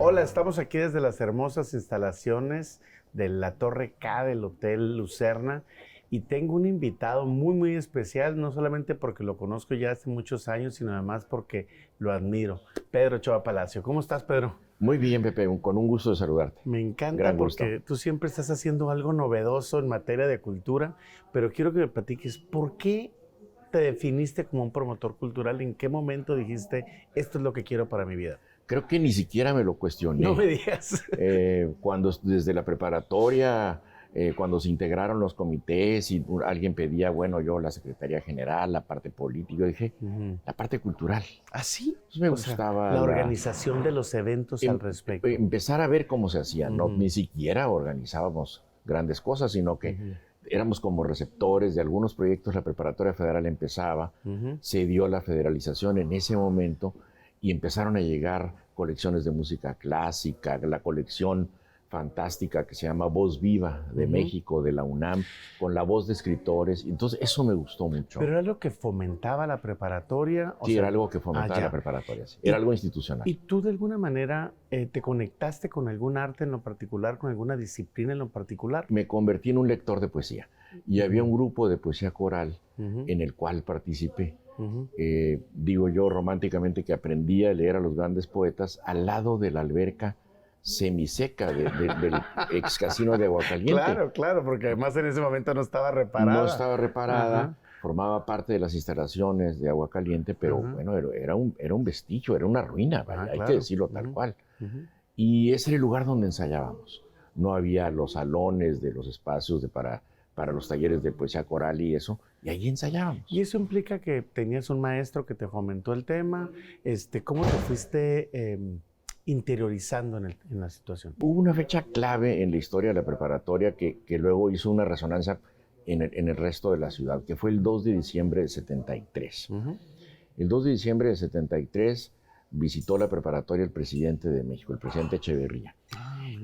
Hola, estamos aquí desde las hermosas instalaciones de la Torre K del Hotel Lucerna y tengo un invitado muy especial, no solamente porque lo conozco ya hace muchos años, sino además porque lo admiro. Pedro Ochoa Palacio. ¿Cómo estás, Pedro? Muy bien, Pepe, con un gusto de saludarte. Me encanta Gran gusto. porque tú siempre estás haciendo algo novedoso en materia de cultura, pero quiero que me platiques, ¿por qué te definiste como un promotor cultural? ¿En qué momento dijiste, esto es lo que quiero para mi vida? Creo que ni siquiera me lo cuestioné. No me digas. Cuando desde la preparatoria, cuando se integraron los comités y alguien pedía, bueno, yo la Secretaría General, la parte política, yo dije, la parte cultural. ¿Ah, sí? Entonces me gustaba la organización de los eventos al respecto. Empezar a ver cómo se hacía. No, ni siquiera organizábamos grandes cosas, sino que éramos como receptores de algunos proyectos. La Preparatoria Federal empezaba, se dio la federalización en ese momento y empezaron a llegar colecciones de música clásica, la colección fantástica que se llama Voz Viva de México, de la UNAM, con la voz de escritores. Entonces eso me gustó mucho. ¿Pero era algo que fomentaba la preparatoria? Sí, era algo que fomentaba la preparatoria, sí. Era algo institucional. ¿Y tú de alguna manera te conectaste con algún arte en lo particular, con alguna disciplina en lo particular? Me convertí en un lector de poesía y había un grupo de poesía coral en el cual participé. Digo yo románticamente que aprendí a leer a los grandes poetas al lado de la alberca semiseca del ex casino de Aguascalientes. Claro, porque además en ese momento no estaba reparada. No estaba reparada, formaba parte de las instalaciones de Aguascalientes, pero bueno, era un vestigio, era una ruina, hay que decirlo tal cual. Y ese era el lugar donde ensayábamos. No había los salones de los espacios para los talleres de poesía coral y eso, y ahí ensayábamos. ¿Y eso implica que tenías un maestro que te fomentó el tema? ¿Cómo te fuiste interiorizando en la situación? Hubo una fecha clave en la historia de la preparatoria que luego hizo una resonancia en el resto de la ciudad, que fue el 2 de diciembre de 73. El 2 de diciembre de 73 visitó la preparatoria el presidente de México, el presidente Echeverría.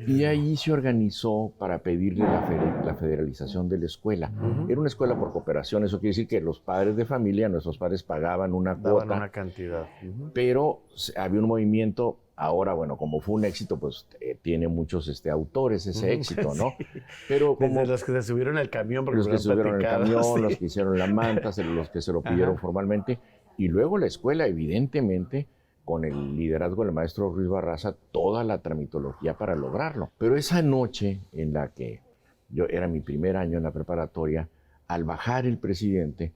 Y ahí se organizó para pedirle la federalización de la escuela. Era una escuela por cooperación, eso quiere decir que los padres de familia, nuestros padres pagaban una cuota. Daban una cantidad. Pero había un movimiento, ahora bueno, como fue un éxito, pues tiene muchos autores ese éxito, ¿no? Sí. Pero como desde los que se subieron al camión, porque los que se subieron al camión, sí. los que hicieron la manta, los que se lo pidieron formalmente, y luego la escuela, evidentemente, con el liderazgo del maestro Ruiz Barraza, toda la tramitología para lograrlo. Pero esa noche en la que yo era mi primer año en la preparatoria, al bajar el presidente,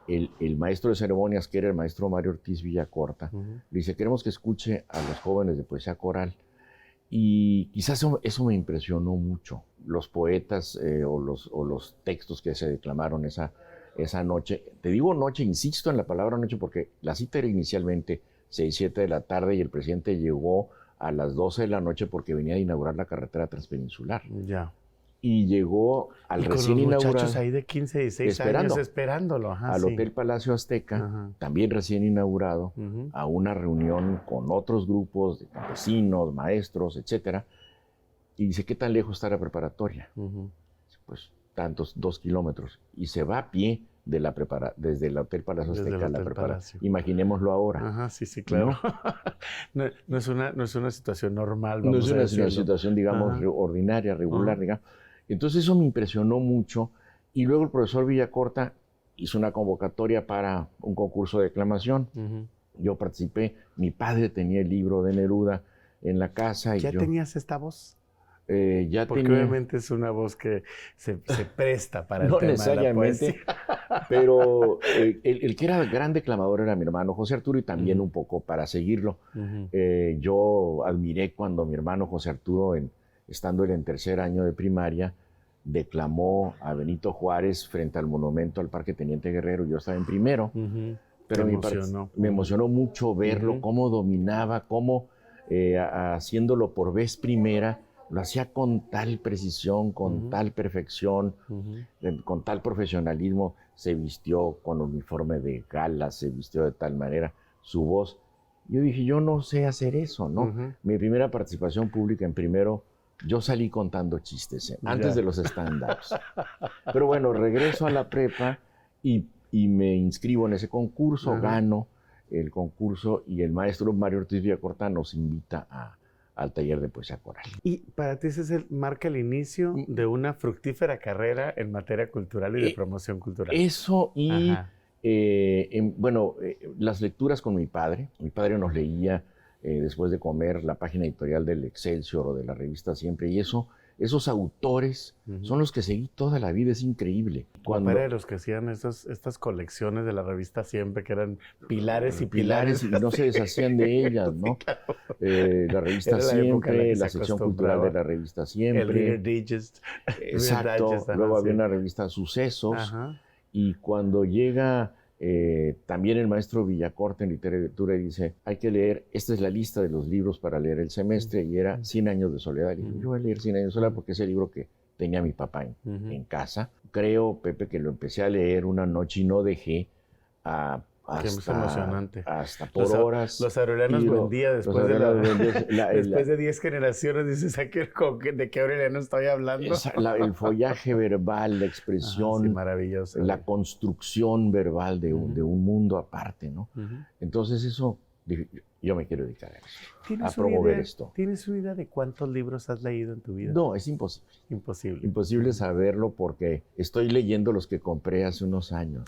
el maestro de ceremonias, que era el maestro Mario Ortiz Villacorta, le dice, queremos que escuche a los jóvenes de poesía coral. Y quizás eso me impresionó mucho, los poetas o los textos que se declamaron esa noche. Te digo noche, insisto en la palabra noche, porque la cita era inicialmente 6, 7 de la tarde y el presidente llegó a las 12 de la noche porque venía a inaugurar la carretera transpeninsular. Ya. Y llegó al recién inaugurado. Con los muchachos ahí de 15, 16 años esperándolo. Al Hotel Palacio Azteca, también recién inaugurado, a una reunión con otros grupos de campesinos, maestros, etcétera. Y dice, ¿qué tan lejos está la preparatoria? Pues tantos, 2 kilómetros. Y se va a pie desde el Hotel Palacio Azteca a la preparación. Imaginémoslo ahora. Sí, claro. No es una situación normal, vamos no a es una situación, digamos, ordinaria, regular, digamos. Entonces eso me impresionó mucho. Y luego el profesor Villacorta hizo una convocatoria para un concurso de declamación. Yo participé. Mi padre tenía el libro de Neruda en la casa. ¿Ya tenías esta voz? Porque obviamente es una voz que se presta para el no tema necesariamente, de la poesía. Pero el que era gran declamador era mi hermano José Arturo y también un poco para seguirlo. Yo admiré cuando mi hermano José Arturo, estando él en tercer año de primaria, declamó a Benito Juárez frente al monumento al Parque Teniente Guerrero. Yo estaba en primero, pero me emocionó mucho verlo, cómo dominaba, cómo haciéndolo por vez primera, lo hacía con tal precisión, con tal perfección, con tal profesionalismo. Se vistió con uniforme de gala, se vistió de tal manera, su voz. Yo dije, yo no sé hacer eso, ¿no? Mi primera participación pública en primero, yo salí contando chistes, antes de los stand-ups. Pero bueno, regreso a la prepa y me inscribo en ese concurso, gano el concurso y el maestro Mario Ortiz Villacorta nos invita al taller de poesía coral. Y para ti ese marca el inicio de una fructífera carrera en materia cultural y de promoción cultural. Eso y, las lecturas con mi padre. Mi padre nos leía después de comer la página editorial del Excelsior o de la revista Siempre, y esos autores son los que seguí toda la vida, es increíble. Cuando era de los que hacían estas colecciones de la revista Siempre, que eran pilares y pilares. Y no se deshacían de ellas, ¿no? Sí, claro. La revista Siempre, la sección cultural de la revista Siempre. El Reader Digest. Exacto. Luego había una revista Sucesos. Ajá. Y cuando llega también el maestro Villacorta en literatura dice, hay que leer, esta es la lista de los libros para leer el semestre, y era 100 años de soledad. Y dije, yo voy a leer 100 años de soledad porque es el libro que tenía mi papá en casa. Creo, Pepe, que lo empecé a leer una noche y no dejé hasta por horas. Los Aurelianos Buendía, después de 10 generaciones, dices, ¿de qué Aureliano estoy hablando? El follaje verbal, la expresión, sí, maravilloso, la construcción verbal de un mundo aparte, ¿no? Entonces eso, dije, yo me quiero dedicar a eso, a promover esto. ¿Tienes una idea de cuántos libros has leído en tu vida? No, es imposible. Imposible. Imposible saberlo porque estoy leyendo los que compré hace unos años.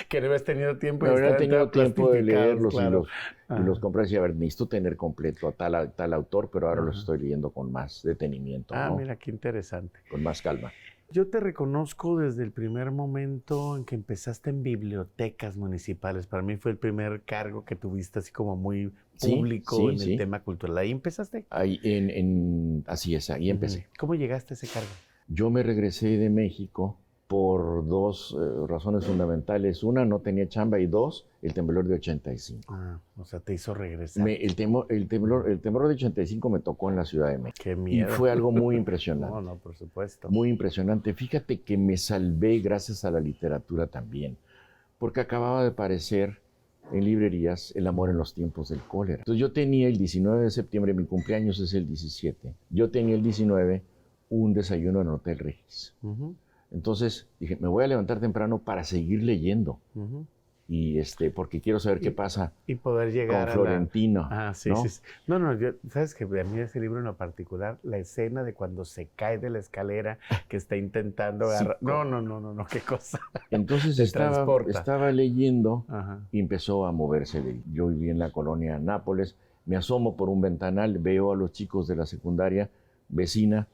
Que no habías tenido tiempo de leerlos, claro. y los compré y decía, a ver, necesito tener completo a tal autor, pero ahora los estoy leyendo con más detenimiento. ¿No? Mira, qué interesante. Con más calma. Yo te reconozco desde el primer momento en que empezaste en bibliotecas municipales. Para mí fue el primer cargo que tuviste así como muy público en el tema cultural. ¿Ahí empezaste? Así es, ahí empecé. ¿Cómo llegaste a ese cargo? Yo me regresé de México por dos razones fundamentales. Una, no tenía chamba, y dos, el temblor de 85. O sea, te hizo regresar. El temblor de 85 me tocó en la Ciudad de México. Qué miedo. Y fue algo muy impresionante. No, por supuesto. Muy impresionante. Fíjate que me salvé gracias a la literatura también, porque acababa de aparecer en librerías El amor en los tiempos del cólera. Entonces yo tenía el 19 de septiembre, mi cumpleaños es el 17, yo tenía el 19 un desayuno en el Hotel Regis. Entonces dije, me voy a levantar temprano para seguir leyendo. Y porque quiero saber qué pasa y poder llegar con Florentino. Sí, ¿no? Sí. No, sabes que a mí ese libro en lo particular, la escena de cuando se cae de la escalera, que está intentando agarrar. No, qué cosa. Entonces estaba leyendo y empezó a moverse. Yo viví en la colonia Nápoles, me asomo por un ventanal, veo a los chicos de la secundaria vecina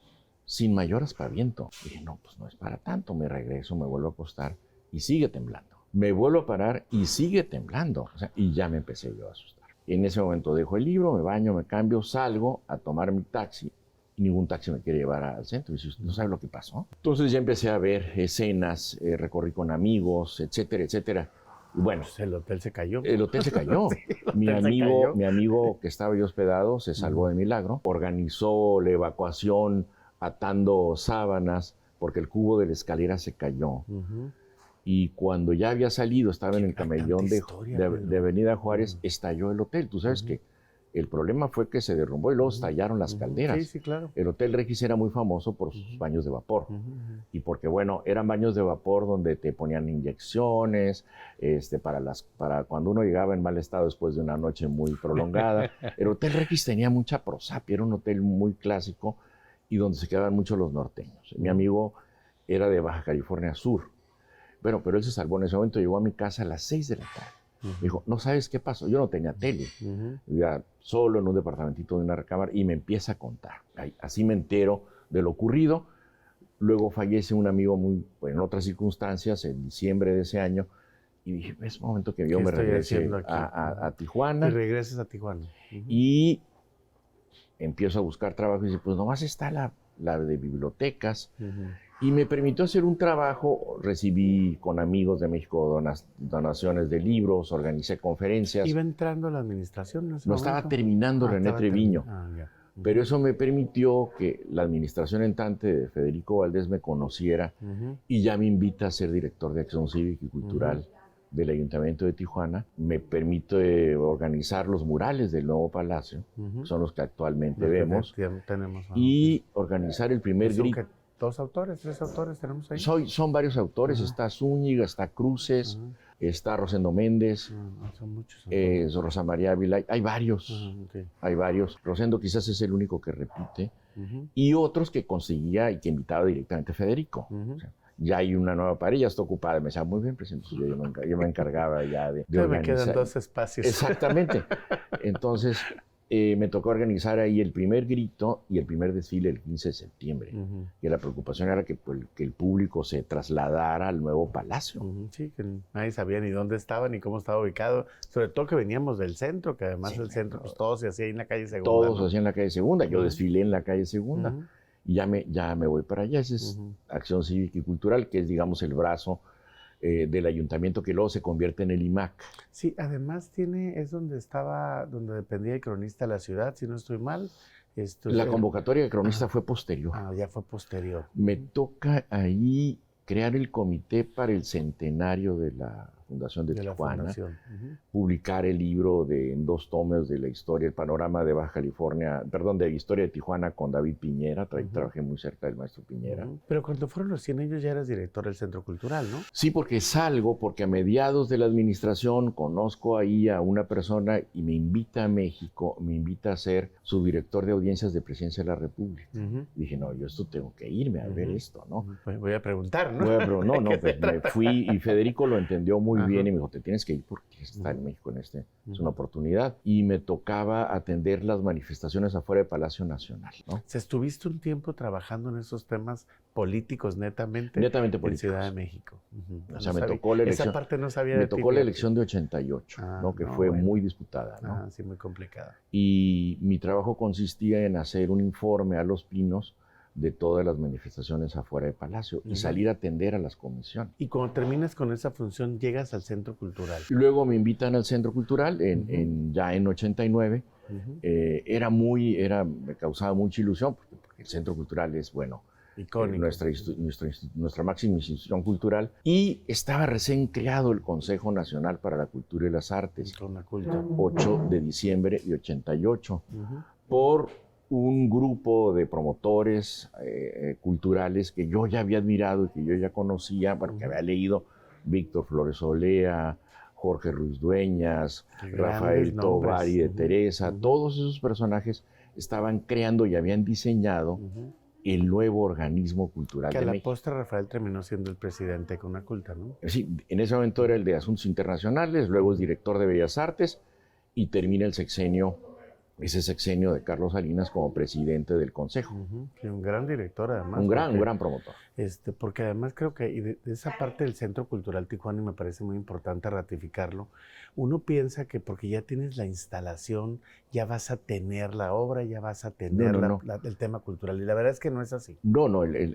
sin mayor aspaviento. Dije, no, pues no es para tanto. Me regreso, me vuelvo a acostar y sigue temblando. Me vuelvo a parar y sigue temblando. Y ya me empecé yo a asustar. Y en ese momento dejo el libro, me baño, me cambio, salgo a tomar mi taxi. Y ningún taxi me quiere llevar al centro. Y dice, ¿usted no sabe lo que pasó? Entonces ya empecé a ver escenas, recorrí con amigos, etcétera, etcétera. Y bueno, pues el hotel se cayó. El hotel se cayó. Sí, mi amigo que estaba yo hospedado se salvó de milagro. Organizó la evacuación atando sábanas porque el cubo de la escalera se cayó. Y cuando ya había salido, estaba en el camellón de Avenida Juárez, estalló el hotel. Tú sabes que el problema fue que se derrumbó y luego estallaron las calderas. Sí, claro. El Hotel Regis era muy famoso por sus baños de vapor. Y porque, bueno, eran baños de vapor donde te ponían inyecciones, para cuando uno llegaba en mal estado después de una noche muy prolongada. El Hotel Regis tenía mucha prosapia, era un hotel muy clásico y donde se quedaban muchos los norteños. Mi amigo era de Baja California Sur. Bueno, pero él se salvó en ese momento, llegó a mi casa a las 6 de la tarde. Me dijo, ¿no sabes qué pasó? Yo no tenía tele. Vivía solo en un departamentito de una recámara y me empieza a contar. Así me entero de lo ocurrido. Luego fallece un amigo en otras circunstancias, en diciembre de ese año. Y dije, es momento que yo me regrese a Tijuana. Y regreses a Tijuana. Y empiezo a buscar trabajo y dice, pues nomás está la de bibliotecas. Y me permitió hacer un trabajo, recibí con amigos de México donaciones de libros, organicé conferencias. ¿Iba entrando a la administración? No, estaba terminando René Treviño. Pero eso me permitió que la administración entrante de Federico Valdés me conociera y ya me invita a ser director de Acción Cívica y Cultural del Ayuntamiento de Tijuana. Me permite organizar los murales del nuevo palacio, son los que actualmente vemos, y organizar el primer grito. 2 autores, 3 autores tenemos ahí. Son varios autores, está Zúñiga, está Cruces, está Rosendo Méndez, son muchos. Rosa María Ávila, hay varios, Okay. hay varios. Rosendo quizás es el único que repite, y otros que conseguía y que invitaba directamente a Federico. O sea, ya hay una nueva pared, ya está ocupada. Me decía, muy bien, presidente. Yo me encargaba ya de organizar. Me quedan 2 espacios. Exactamente. Entonces, me tocó organizar ahí el primer grito y el primer desfile el 15 de septiembre. Y la preocupación era que el público se trasladara al nuevo palacio. Sí, que nadie sabía ni dónde estaba ni cómo estaba ubicado. Sobre todo que veníamos del centro, que además el centro, pues todo se hacía ahí en la calle Segunda. Todo se hacía en la calle Segunda. Yo desfilé en la calle Segunda. Y ya me voy para allá. Esa es Acción Cívica y Cultural, que es, digamos, el brazo del ayuntamiento que luego se convierte en el IMAC. Sí, además es donde dependía el cronista de la ciudad, si no estoy mal. La convocatoria de cronista fue posterior. Ya fue posterior. Me toca ahí crear el comité para el centenario de la Fundación de Tijuana, publicar el libro en 2 tomos de la historia, el panorama de Baja California, perdón, de la historia de Tijuana con David Piñera, trabajé muy cerca del maestro Piñera. Pero cuando fueron los 100 años ya eras director del Centro Cultural, ¿no? Sí, porque porque a mediados de la administración conozco ahí a una persona y me invita a México, me invita a ser su director de audiencias de Presidencia de la República. Dije, no, yo tengo que irme a ver esto, ¿no? Pues voy a preguntar, ¿no? Pues me fui y Federico lo entendió muy bien y me dijo, te tienes que ir porque está en México es una oportunidad. Y me tocaba atender las manifestaciones afuera del Palacio Nacional, ¿no? ¿Estuviste un tiempo trabajando en esos temas políticos netamente? Netamente políticos. En Ciudad de México. O sea, me tocó la elección. Esa parte no sabía Me tocó la elección de 88, que fue muy disputada, ¿no? Sí, muy complicada. Y mi trabajo consistía en hacer un informe a Los Pinos de todas las manifestaciones afuera del Palacio y salir a atender a las comisiones. Y cuando terminas con esa función, llegas al Centro Cultural. Luego me invitan al Centro Cultural ya en 89. Me causaba mucha ilusión porque el Centro Cultural es, icónico. Nuestra máxima institución cultural. Y estaba recién creado el Consejo Nacional para la Cultura y las Artes. 8 de diciembre de 88. Por un grupo de promotores culturales que yo ya había admirado y que yo ya conocía, que había leído: Víctor Flores Olea, Jorge Ruiz Dueñas, Rafael Tovar y de Teresa. Todos esos personajes estaban creando y habían diseñado el nuevo organismo cultural de México. Que a la postre Rafael terminó siendo el presidente de Conaculta, ¿no? Sí, en ese momento era el de Asuntos Internacionales, luego es director de Bellas Artes y termina ese sexenio de Carlos Salinas como presidente del Consejo. Sí, un gran director, además. Un gran promotor. Porque además creo que de esa parte del Centro Cultural Tijuana, y me parece muy importante ratificarlo, uno piensa que porque ya tienes la instalación, ya vas a tener la obra, ya vas a tener el tema cultural. Y la verdad es que no es así.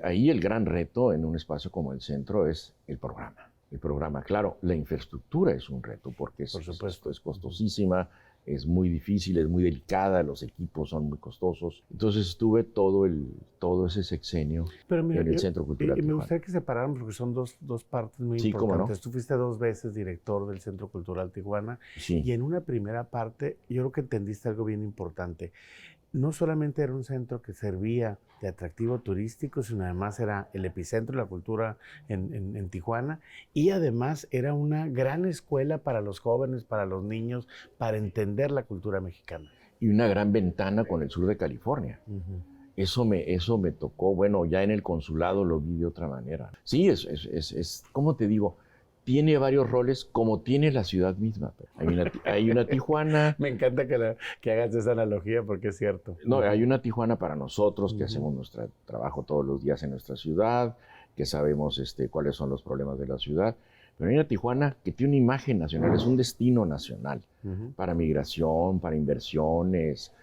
Ahí el gran reto en un espacio como el centro es el programa. El programa, claro, la infraestructura es un reto porque por supuesto, es costosísima. Es muy difícil, es muy delicada, los equipos son muy costosos. Entonces estuve todo ese sexenio en el Centro Cultural. Y me gustaría que separáramos porque son dos partes muy importantes. ¿Cómo no? Tú fuiste 2 veces director del Centro Cultural Tijuana. Sí. Y en una primera parte, yo creo que entendiste algo bien importante. No solamente era un centro que servía de atractivo turístico, sino además era el epicentro de la cultura en Tijuana, y además era una gran escuela para los jóvenes, para los niños, para entender la cultura mexicana. Y una gran ventana con el sur de California. Eso me tocó, ya en el consulado lo vi de otra manera. Sí, es ¿cómo te digo? Tiene varios roles, como tiene la ciudad misma. Hay una Tijuana. Me encanta que hagas esa analogía porque es cierto. No, hay una Tijuana para nosotros que hacemos nuestro trabajo todos los días en nuestra ciudad, que sabemos cuáles son los problemas de la ciudad. Pero hay una Tijuana que tiene una imagen nacional, es un destino nacional para migración, para inversiones.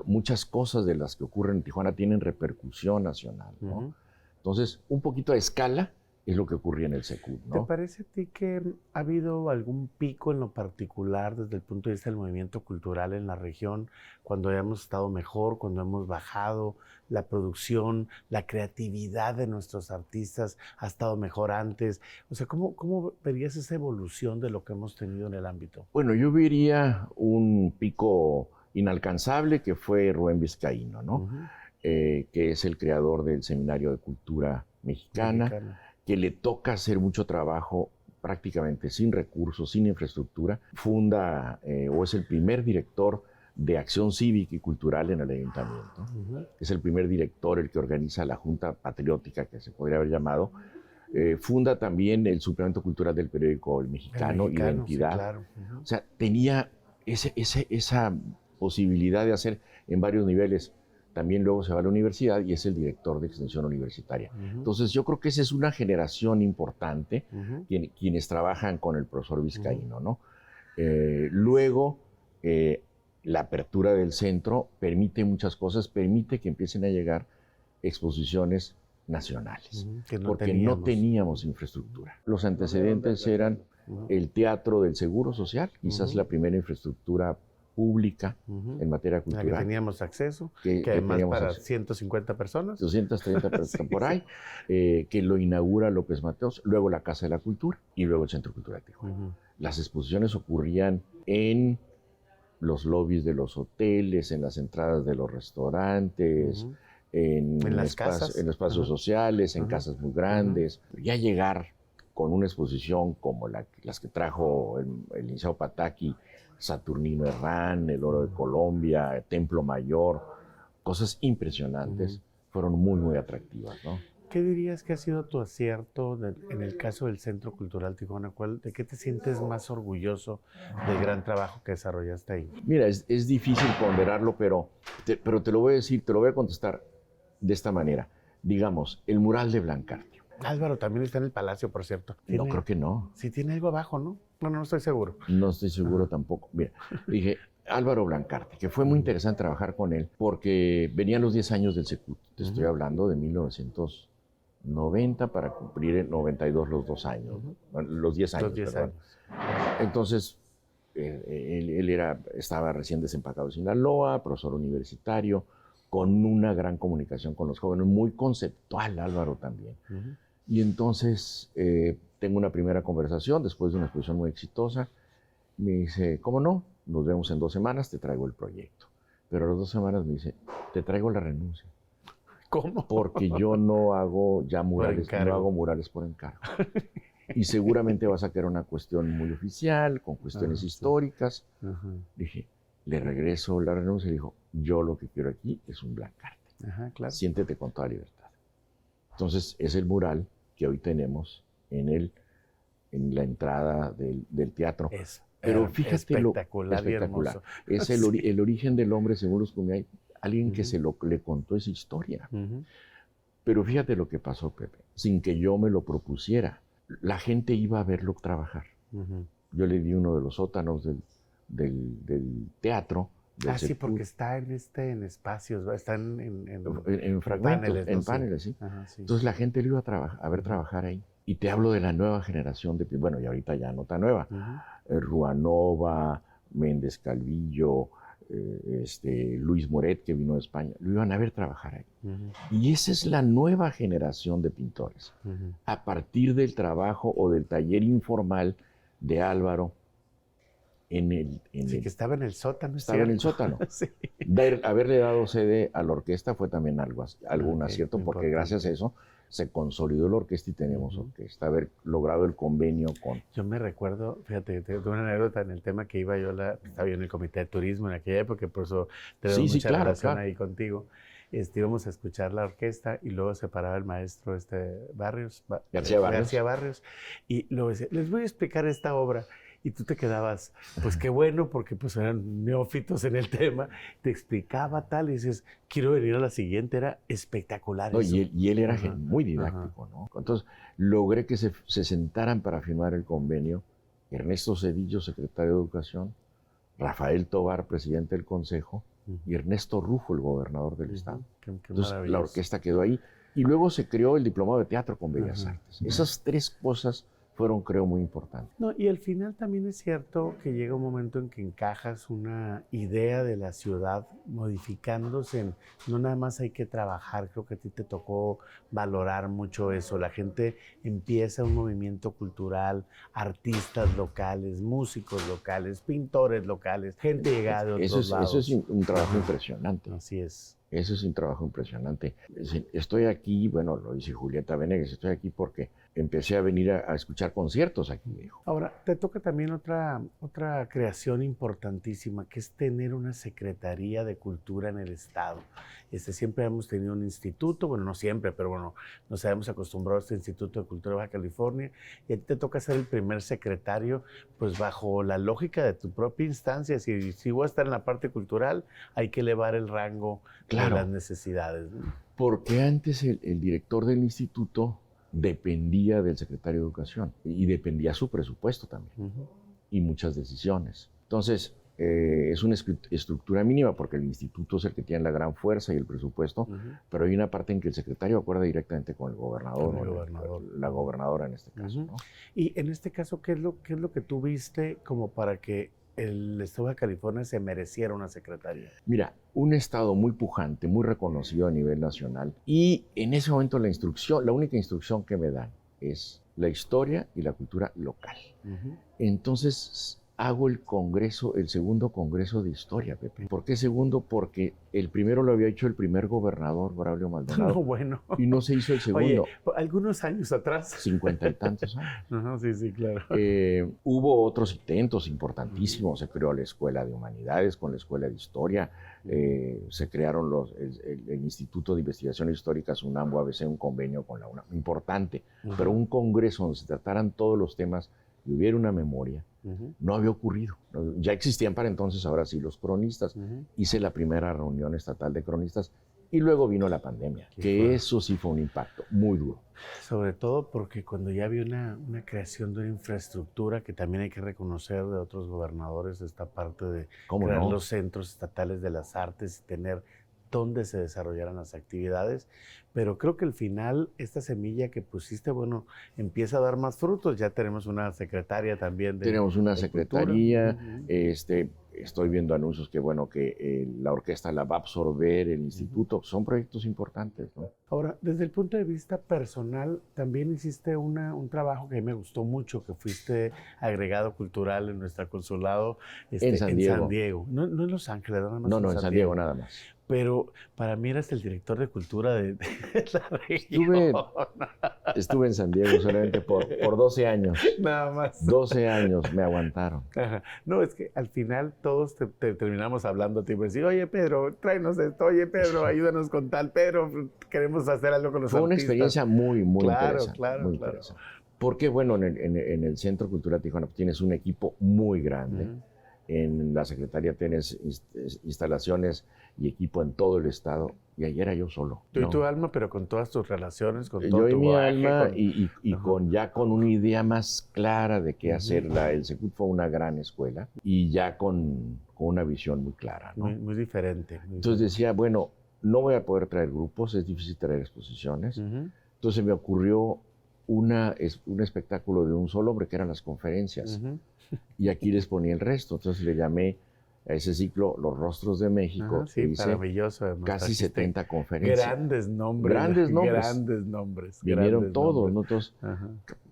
Muchas cosas de las que ocurren en Tijuana tienen repercusión nacional, ¿no? Entonces, un poquito de escala es lo que ocurría en el Secud, ¿no? ¿Te parece a ti que ha habido algún pico en lo particular desde el punto de vista del movimiento cultural en la región, cuando hemos estado mejor, cuando hemos bajado la producción, la creatividad de nuestros artistas ha estado mejor antes? O sea, ¿cómo verías esa evolución de lo que hemos tenido en el ámbito? Bueno, yo vería un pico inalcanzable que fue Rubén Vizcaíno, ¿no? que es el creador del Seminario de Cultura Mexicana, que le toca hacer mucho trabajo prácticamente sin recursos, sin infraestructura. Funda o es el primer director de acción cívica y cultural en el ayuntamiento. Es el primer director, el que organiza la Junta Patriótica, que se podría haber llamado. Funda también el suplemento cultural del periódico El Mexicano, Identidad. Sí, claro. O sea, tenía esa posibilidad de hacer en varios niveles. También luego se va a la universidad y es el director de extensión universitaria. Entonces yo creo que esa es una generación importante, quienes trabajan con el profesor Vizcaíno, ¿no? Luego, la apertura del centro permite muchas cosas, permite que empiecen a llegar exposiciones nacionales, porque no teníamos infraestructura. Los antecedentes eran el Teatro del Seguro Social, quizás la primera infraestructura pública en materia cultural. La que teníamos acceso, que además para 150 personas. 230 personas por ahí, que lo inaugura López Mateos, luego la Casa de la Cultura y luego el Centro Cultural Tijuana. Las exposiciones ocurrían en los lobbies de los hoteles, en las entradas de los restaurantes, en las casas, en espacios sociales, en casas muy grandes. Ya llegar con una exposición como las que trajo el licenciado Pataki, Saturnino Herrán, el Oro de Colombia, Templo Mayor, cosas impresionantes, fueron muy, muy atractivas, ¿no? ¿Qué dirías que ha sido tu acierto en el caso del Centro Cultural Tijuana? ¿De qué te sientes más orgulloso del gran trabajo que desarrollaste ahí? Mira, es difícil ponderarlo, pero te lo voy a decir, te lo voy a contestar de esta manera. Digamos, el mural de Blancardio. Álvaro también está en el Palacio, por cierto. No, creo que no. Sí, tiene algo abajo, ¿no? No estoy seguro. No estoy seguro tampoco. Mira, dije, Álvaro Blancarte, que fue muy interesante trabajar con él, porque venían los 10 años del Secut. Te estoy hablando de 1990 para cumplir en 92 los 2 años, los 10 años. Los 10 años. Entonces, él estaba recién desempacado de Sinaloa, profesor universitario, con una gran comunicación con los jóvenes, muy conceptual Álvaro también. Y entonces tengo una primera conversación después de una exposición muy exitosa. Me dice, ¿cómo no? Nos vemos en 2 semanas, te traigo el proyecto. Pero a las 2 semanas me dice, te traigo la renuncia. ¿Cómo? Porque yo no hago ya murales, no hago murales por encargo. Y seguramente vas a querer una cuestión muy oficial, con cuestiones históricas. Dije, le regreso la renuncia y dijo, yo lo que quiero aquí es un Blancarte. Claro. Siéntete con toda libertad. Entonces es el mural que hoy tenemos en la entrada del teatro. Pero fíjate espectacular. Es el origen del hombre según los Cumiay, alguien que le contó esa historia. Pero fíjate lo que pasó, Pepe, sin que yo me lo propusiera. La gente iba a verlo trabajar. Yo le di uno de los sótanos del teatro. Sí, porque está en espacios, está en fragmentos, en paneles, sí. Sí. Entonces la gente lo iba a ver trabajar ahí. Y te hablo de la nueva generación bueno, y ahorita ya no tan nueva. Ruanova, Méndez Calvillo, Luis Moret, que vino de España, lo iban a ver trabajar ahí. Y esa es la nueva generación de pintores. A partir del trabajo o del taller informal de Álvaro, que estaba en el sótano. Estaba en el sótano. Sí. Haberle dado sede a la orquesta fue también un acierto, porque gracias a eso se consolidó la orquesta y tenemos orquesta. Haber logrado el convenio con... Yo me recuerdo, fíjate, tengo una anécdota en el tema que estaba yo en el comité de turismo en aquella época, por eso tengo mucha relación ahí contigo. Íbamos a escuchar la orquesta y luego se paraba el maestro García Barrios y luego decía, les voy a explicar esta obra. Y tú te quedabas, pues qué bueno, porque pues eran neófitos en el tema, te explicaba tal, y dices, quiero venir a la siguiente, era espectacular. No, y él era muy didáctico, ¿no? Entonces, logré que se sentaran para firmar el convenio Ernesto Cedillo, secretario de Educación, Rafael Tobar, presidente del Consejo, y Ernesto Rufo, el gobernador del estado. Qué Entonces, la orquesta quedó ahí, y luego se creó el diplomado de teatro con Bellas Artes. Esas 3 cosas fueron, creo, muy importantes. No, y al final también es cierto que llega un momento en que encajas una idea de la ciudad modificándose. No nada más hay que trabajar, creo que a ti te tocó valorar mucho eso. La gente empieza un movimiento cultural, artistas locales, músicos locales, pintores locales, gente llegada de otros lados. Eso es un trabajo impresionante. Así es. Ese es un trabajo impresionante. Estoy aquí, bueno, lo dice Julieta Venegas, estoy aquí porque empecé a venir a escuchar conciertos aquí, me dijo. Ahora, te toca también otra creación importantísima, que es tener una Secretaría de Cultura en el Estado. Siempre hemos tenido un instituto, bueno, no siempre, pero bueno, nos habíamos acostumbrado a este Instituto de Cultura de Baja California, y a ti te toca ser el primer secretario, pues bajo la lógica de tu propia instancia. Si voy a estar en la parte cultural, hay que elevar el rango de las necesidades, ¿no? Porque antes el director del instituto dependía del secretario de Educación y dependía su presupuesto también y muchas decisiones. Entonces, es una estructura mínima porque el instituto es el que tiene la gran fuerza y el presupuesto, pero hay una parte en que el secretario acuerda directamente con el gobernador, la gobernadora en este caso, ¿no? Y en este caso, ¿qué es lo que tú viste como para que el Estado de California se mereciera una secretaría? Mira, un estado muy pujante, muy reconocido a nivel nacional, y en ese momento la única instrucción que me dan es la historia y la cultura local. Entonces hago el segundo congreso de historia, Pepe. ¿Por qué segundo? Porque el primero lo había hecho el primer gobernador, Braulio Maldonado. No, bueno. Y no se hizo el segundo. Oye, algunos años atrás. 50 y tantos años. Sí, claro. Hubo otros intentos importantísimos. Se creó la Escuela de Humanidades con la Escuela de Historia. Se crearon el Instituto de Investigaciones Históricas UNAM, UABC, un convenio con la UNAM. Importante. Pero un congreso donde se trataran todos los temas y hubiera una memoria, no había ocurrido. Ya existían para entonces, ahora sí, los cronistas. Hice la primera reunión estatal de cronistas y luego vino la pandemia, que eso sí fue un impacto muy duro. Sobre todo porque cuando ya había una creación de una infraestructura, que también hay que reconocer de otros gobernadores, esta parte de crear los centros estatales de las artes y tener dónde se desarrollaran las actividades, pero creo que al final esta semilla que pusiste, bueno, empieza a dar más frutos. Ya tenemos una secretaria también tenemos una secretaría, estoy viendo anuncios que, bueno, que la orquesta la va a absorber el instituto. Son proyectos importantes, ¿no? Ahora, desde el punto de vista personal, también hiciste un trabajo que a mí me gustó mucho, que fuiste agregado cultural en nuestro consulado en San Diego. No en Los Ángeles, nada más. No, en San Diego nada más. Pero para mí eras el director de cultura de la región. Estuve en San Diego solamente por 12 años. Nada más. 12 años me aguantaron. Ajá. No, es que al final todos te terminamos hablando, tipo decir, oye Pedro, tráenos esto, oye Pedro, ayúdanos con tal, Pedro, queremos hacer algo con los artistas. Fue una experiencia muy interesante. Claro. Interesante. Porque, bueno, en el Centro Cultural Tijuana tienes un equipo muy grande. En la Secretaría tienes instalaciones y equipo en todo el estado, y ahí era yo solo. Tú y tu alma, pero con todas tus relaciones, con todo yo y tu mi bagaje, alma, y con una idea más clara de qué hacer. El Secut fue una gran escuela, y ya con una visión muy clara, ¿no? Muy diferente. Entonces decía, bueno, no voy a poder traer grupos, es difícil traer exposiciones. Entonces me ocurrió un espectáculo de un solo hombre, que eran las conferencias. Y aquí les ponía el resto. Entonces le llamé a ese ciclo Los Rostros de México. Sí, maravilloso. Además, casi 70 conferencias. Grandes nombres. Grandes nombres. Vinieron todos, ¿no? Todos,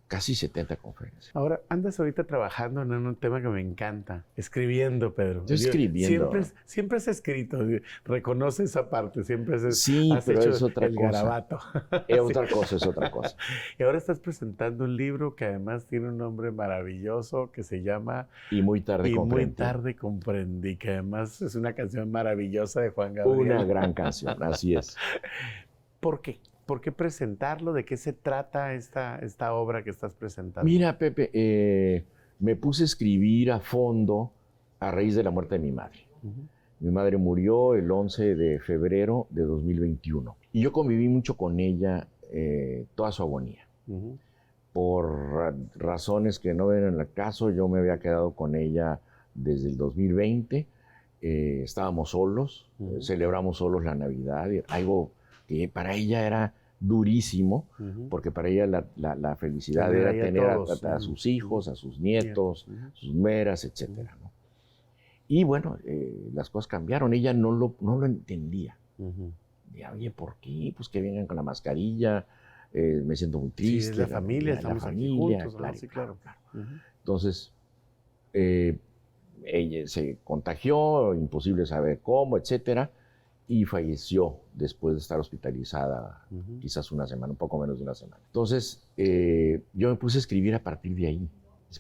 casi 70 conferencias. Ahora, andas ahorita trabajando en un tema que me encanta. Escribiendo, Pedro. Yo escribiendo. Siempre has escrito. Reconoce esa parte. Siempre has pero hecho es otra cosa. Garabato. Es otra cosa. Y ahora estás presentando un libro que además tiene un nombre maravilloso que se llama Y muy tarde comprendí, que además es una canción maravillosa de Juan Gabriel. Una gran canción, así es. ¿Por qué? ¿Por qué presentarlo? ¿De qué se trata esta obra que estás presentando? Mira, Pepe, me puse a escribir a fondo a raíz de la muerte de mi madre. Mi madre murió el 11 de febrero de 2021. Y yo conviví mucho con ella toda su agonía. Por razones que no vienen al caso, yo me había quedado con ella desde el 2020. Estábamos solos, celebramos solos la Navidad, algo que para ella era durísimo, porque para ella la felicidad era tener a sus hijos, a sus nietos, sus nueras, etc. ¿no? Y bueno, las cosas cambiaron. Ella no lo entendía. Decía, oye, ¿por qué? Pues que vengan con la mascarilla, me siento muy triste. Sí, la familia, estamos aquí juntos. Claro. Entonces, ella se contagió, imposible saber cómo, etcétera. y falleció después de estar hospitalizada quizás una semana, un poco menos de una semana. Entonces, yo me puse a escribir a partir de ahí.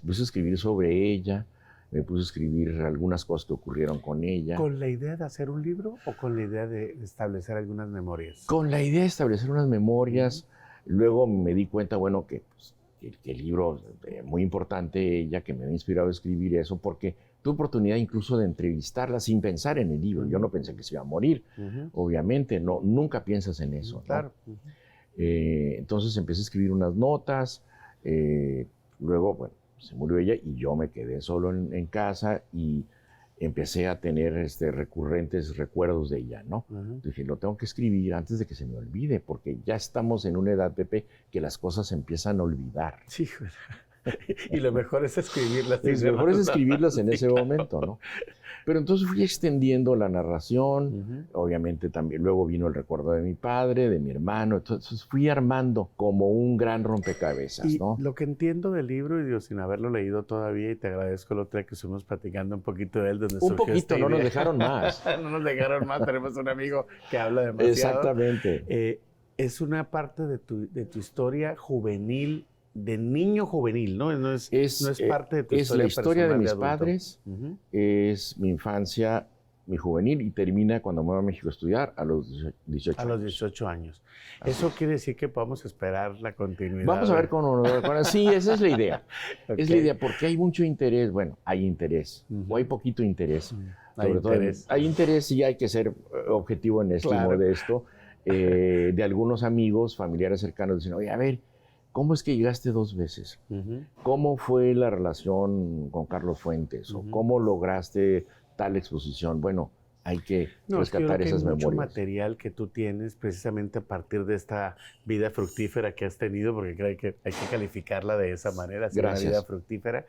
Me puse a escribir sobre ella, me puse a escribir algunas cosas que ocurrieron con ella. ¿Con la idea de hacer un libro o con la idea de establecer algunas memorias? Con la idea de establecer unas memorias. Luego me di cuenta, bueno, que el libro, muy importante ella, que me ha inspirado a escribir eso, porque tuve oportunidad incluso de entrevistarla sin pensar en el libro. Yo no pensé que se iba a morir, obviamente, no, nunca piensas en eso, ¿no? Claro. Entonces empecé a escribir unas notas, luego, bueno, se murió ella y yo me quedé solo en casa y empecé a tener recurrentes recuerdos de ella, ¿no? Dije, lo tengo que escribir antes de que se me olvide, porque ya estamos en una edad, Pepe, que las cosas se empiezan a olvidar. Sí, y lo mejor es escribirlas. Lo mejor es escribirlas en ese momento, ¿no? Pero entonces fui extendiendo la narración, obviamente también luego vino el recuerdo de mi padre, de mi hermano, entonces fui armando como un gran rompecabezas, ¿no? Lo que entiendo del libro, y digo, sin haberlo leído todavía, y te agradezco el otro día que estuvimos platicando un poquito de él, donde un poquito, no nos dejaron más. No nos dejaron más, tenemos un amigo que habla demasiado. Exactamente. Es una parte de tu historia juvenil, de niño juvenil, ¿no? No es parte de tu historia. Es la historia de mis adulto. padres, es mi infancia, mi juvenil, y termina cuando me voy a México a estudiar a los 18 años. A los 18 años. Eso quiere decir que podemos esperar la continuidad. Vamos a ver cómo... Sí, esa es la idea. Okay. Es la idea, porque hay mucho interés. Bueno, hay interés, o hay poquito interés. Hay interés y hay que ser objetivo en de esto. De algunos amigos, familiares cercanos, dicen, oye, a ver, ¿cómo es que llegaste 2 veces? ¿Cómo fue la relación con Carlos Fuentes? ¿O cómo lograste tal exposición? Bueno, hay que rescatar esas memorias. Hay mucho material que tú tienes precisamente a partir de esta vida fructífera que has tenido, porque creo que hay que calificarla de esa manera, una vida fructífera,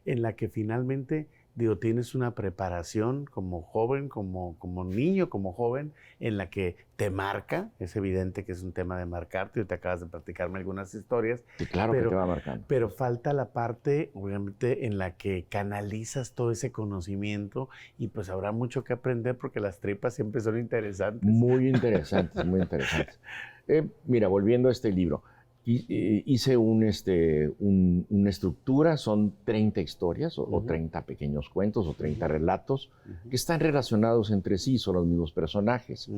en la que finalmente... Digo, tienes una preparación como joven, como niño, como joven, en la que te marca. Es evidente que es un tema de marcarte. Te acabas de platicarme algunas historias. Sí, claro, que te va marcando. Pero falta la parte, obviamente, en la que canalizas todo ese conocimiento y pues habrá mucho que aprender porque las tripas siempre son interesantes. Muy interesantes, muy interesantes. Mira, volviendo a este libro. Hice una estructura, son 30 historias o 30 pequeños cuentos o 30 relatos que están relacionados entre sí, son los mismos personajes.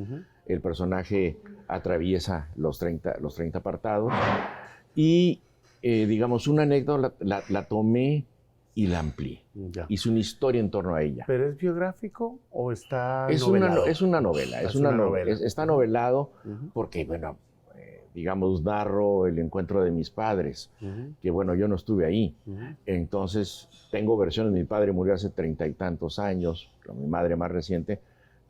El personaje atraviesa los 30 apartados y, digamos, una anécdota la tomé y la amplié. Hice una historia en torno a ella. ¿Pero es biográfico o está novelado? Es una novela. Está novelado porque, bueno, digamos, narro el encuentro de mis padres, que bueno, yo no estuve ahí. Entonces, tengo versiones, mi padre murió hace 30 y tantos años, mi madre más reciente,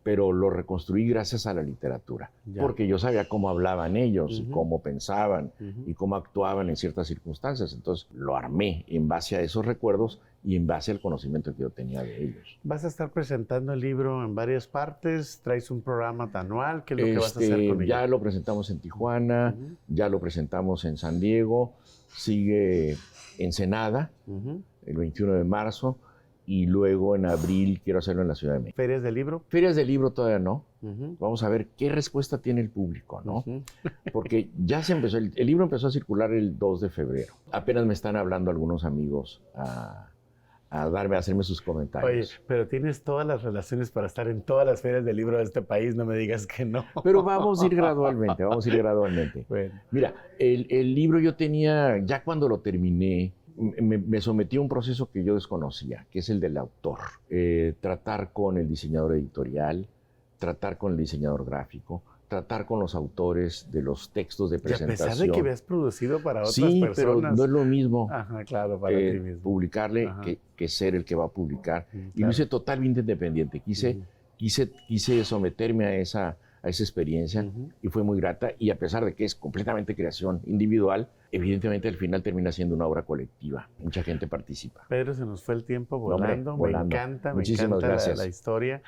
pero lo reconstruí gracias a la literatura, porque yo sabía cómo hablaban ellos, y cómo pensaban, y cómo actuaban en ciertas circunstancias. Entonces, lo armé en base a esos recuerdos y en base al conocimiento que yo tenía de ellos. ¿Vas a estar presentando el libro en varias partes? ¿Traes un programa anual? ¿Qué es lo que vas a hacer con ya lo presentamos en Tijuana, ya lo presentamos en San Diego, sigue Ensenada, el 21 de marzo, y luego en abril quiero hacerlo en la Ciudad de México. ¿Ferias de libro? Ferias de libro todavía no. Vamos a ver qué respuesta tiene el público, ¿no? Porque ya se empezó, el libro empezó a circular el 2 de febrero. Apenas me están hablando algunos amigos a hacerme sus comentarios. Oye, pero tienes todas las relaciones para estar en todas las ferias de libro de este país, no me digas que no. Pero vamos a ir gradualmente, Bueno. Mira, el libro yo tenía, ya cuando lo terminé, me sometí a un proceso que yo desconocía, que es el del autor. Tratar con el diseñador editorial, tratar con el diseñador gráfico, tratar con los autores de los textos de presentación. Y a pesar de que habías producido para otras personas. Sí, pero no es lo mismo para ti mismo. Publicarle que ser el que va a publicar. Y lo hice totalmente independiente. Quise someterme a esa experiencia y fue muy grata. Y a pesar de que es completamente creación individual, evidentemente al final termina siendo una obra colectiva. Mucha gente participa. Pedro, se nos fue el tiempo volando. Hombre, volando. Muchísimas gracias. La historia.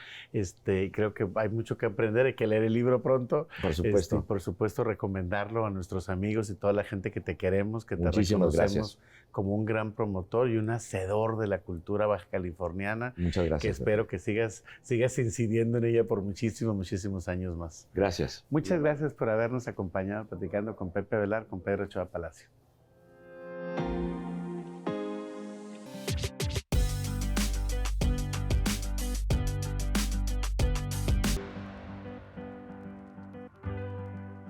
Creo que hay mucho que aprender, hay que leer el libro pronto. Por supuesto. Por supuesto, recomendarlo a nuestros amigos y toda la gente que te queremos, que te Muchísimas reconocemos gracias. como un gran promotor y un hacedor de la cultura baja californiana. Muchas gracias. Que espero que sigas incidiendo en ella por muchísimos años más. Gracias. Muchas gracias por habernos acompañado platicando con Pepe Velar, con Pedro Ochoa Palacio.